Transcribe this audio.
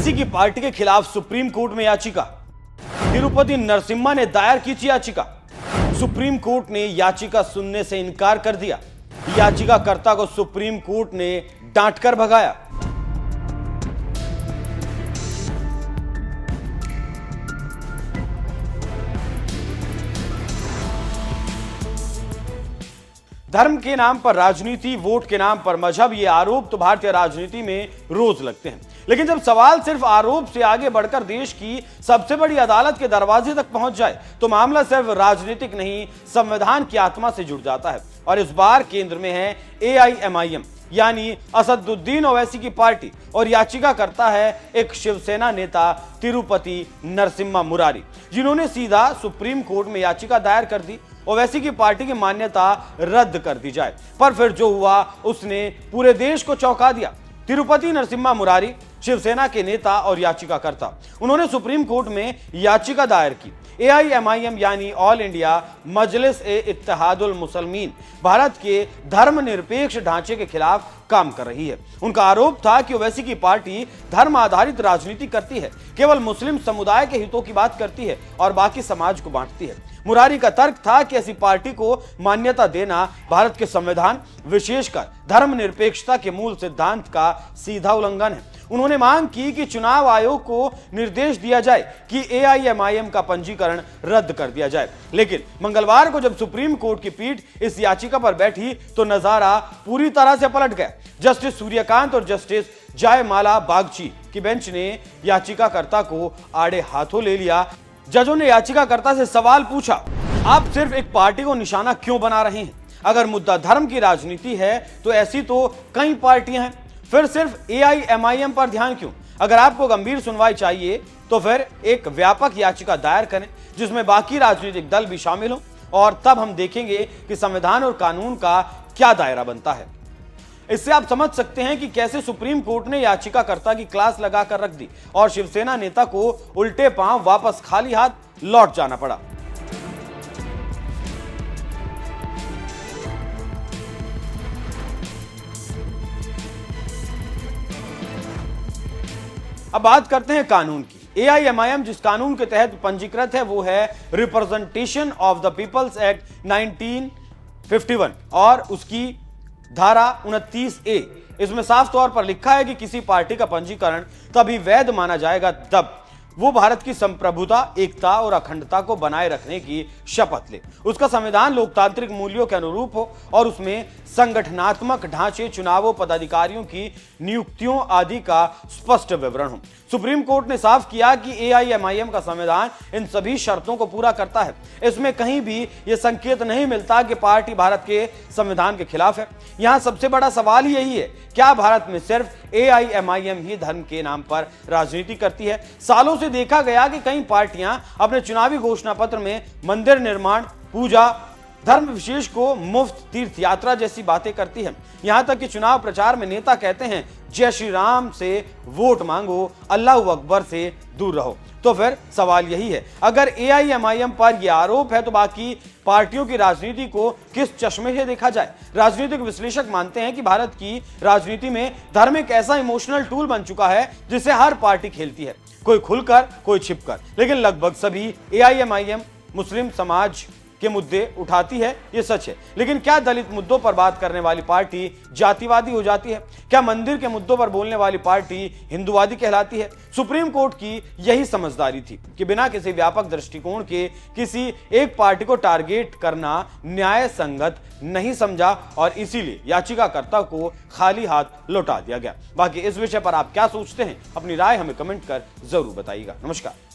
ओवैसी की पार्टी के खिलाफ सुप्रीम कोर्ट में याचिका। तिरुपति नरसिम्हा ने दायर की थी याचिका। सुप्रीम कोर्ट ने याचिका सुनने से इनकार कर दिया। याचिकाकर्ता को सुप्रीम कोर्ट ने डांटकर भगाया। धर्म के नाम पर राजनीति, वोट के नाम पर मजहब, ये आरोप तो भारतीय राजनीति में रोज लगते हैं। लेकिन जब सवाल सिर्फ आरोप से आगे बढ़कर देश की सबसे बड़ी अदालत के दरवाजे तक पहुंच जाए तो मामला सिर्फ राजनीतिक नहीं, संविधान की आत्मा से जुड़ जाता है। और इस बार केंद्र में है AIMIM यानी असदुद्दीन ओवैसी की पार्टी, और याचिका करता है एक शिवसेना नेता तिरुपति नरसिम्हा मुरारी, जिन्होंने सीधा सुप्रीम कोर्ट में याचिका दायर कर दी ओवैसी की पार्टी की मान्यता रद्द कर दी जाए। पर फिर जो हुआ उसने पूरे देश को चौंका दिया। तिरुपति नरसिम्हा मुरारी शिवसेना के नेता और याचिकाकर्ता, उन्होंने सुप्रीम कोर्ट में याचिका दायर की। AIMIM यानी ऑल इंडिया मजलिस-ए-इत्तेहादुल मुसलमीन भारत के धर्मनिरपेक्ष ढांचे के खिलाफ काम कर रही है। उनका आरोप था कि ओवैसी की पार्टी धर्म आधारित राजनीति करती है, केवल मुस्लिम समुदाय के हितों की बात करती है और बाकी समाज को बांटती है। मुरारी का तर्क था कि ऐसी पार्टी को मान्यता देना भारत के संविधान, विशेषकर धर्मनिरपेक्षता के मूल सिद्धांत का सीधा उल्लंघन है। उन्होंने मांग की कि चुनाव आयोग को निर्देश दिया जाए कि AIMIM का पंजीकरण रद्द कर दिया जाए। लेकिन मंगलवार को जब सुप्रीम कोर्ट की पीठ इस याचिका पर बैठी तो नजारा पूरी तरह से पलट गया। जस्टिस सूर्यकांत और जस्टिस जयमाला बागची की बेंच ने याचिकाकर्ता को आड़े हाथों ले लिया। जजों ने याचिकाकर्ता से सवाल पूछा, आप सिर्फ एक पार्टी को निशाना क्यों बना रहे हैं? अगर मुद्दा धर्म की राजनीति है तो ऐसी तो कई पार्टियां हैं, फिर सिर्फ AIMIM पर ध्यान क्यों? अगर आपको गंभीर सुनवाई चाहिए तो फिर एक व्यापक याचिका दायर करें जिसमें बाकी राजनीतिक दल भी शामिल हों, और तब हम देखेंगे कि संविधान और कानून का क्या दायरा बनता है। इससे आप समझ सकते हैं कि कैसे सुप्रीम कोर्ट ने याचिकाकर्ता की क्लास लगाकर रख दी और शिवसेना नेता को उल्टे पांव वापस खाली हाथ लौट जाना पड़ा। अब बात करते हैं कानून की। AIMIM जिस कानून के तहत पंजीकृत है वो है Representation of the People's Act 1951 और उसकी धारा 29A। इसमें साफ तौर पर लिखा है कि किसी पार्टी का पंजीकरण तभी वैध माना जाएगा जब वो भारत की संप्रभुता, एकता और अखंडता को बनाए रखने की शपथ ले, उसका संविधान लोकतांत्रिक मूल्यों के अनुरूप हो और उसमें संगठनात्मक ढांचे, चुनावों, पदाधिकारियों की नियुक्तियों आदि का स्पष्ट विवरण हो। सुप्रीम कोर्ट ने साफ किया कि AIMIM का संविधान इन सभी शर्तों को पूरा करता है। इसमें कहीं भी यह संकेत नहीं मिलता कि पार्टी भारत के संविधान के खिलाफ है। यहां सबसे बड़ा सवाल यही है, क्या भारत में सिर्फ AIMIM ही धर्म के नाम पर राजनीति करती है? सालों से देखा गया कि कई पार्टियां अपने चुनावी घोषणा पत्र में मंदिर निर्माण, पूजा, धर्म विशेष को मुफ्त तीर्थ यात्रा जैसी बातें करती है। यहां तक कि चुनाव प्रचार में नेता कहते हैं, जय श्री राम से वोट मांगो, अल्लाह अकबर से दूर रहो। तो फिर सवाल यही है, अगर AIMIM पर यह आरोप है तो बाकी पार्टियों की राजनीति को किस चश्मे से देखा जाए? राजनीतिक विश्लेषक मानते हैं कि भारत की राजनीति में धर्म एक ऐसा इमोशनल टूल बन चुका है जिसे हर पार्टी खेलती है, कोई खुलकर कोई छिपकर, लेकिन लगभग सभी AIMIM मुस्लिम समाज के मुद्दे उठाती है, ये सच है। लेकिन क्या दलित मुद्दों पर बात करने वाली पार्टी जातिवादी हो जाती है? क्या मंदिर के मुद्दों पर बोलने वाली पार्टी हिंदूवादी कहलाती है? सुप्रीम कोर्ट की यही समझदारी थी कि बिना किसी व्यापक दृष्टिकोण के किसी एक पार्टी को टारगेट करना न्याय संगत नहीं समझा और इसीलिए याचिकाकर्ता को खाली हाथ लौटा दिया गया। बाकी इस विषय पर आप क्या सोचते हैं? अपनी राय हमें कमेंट कर जरूर बताइएगा। नमस्कार।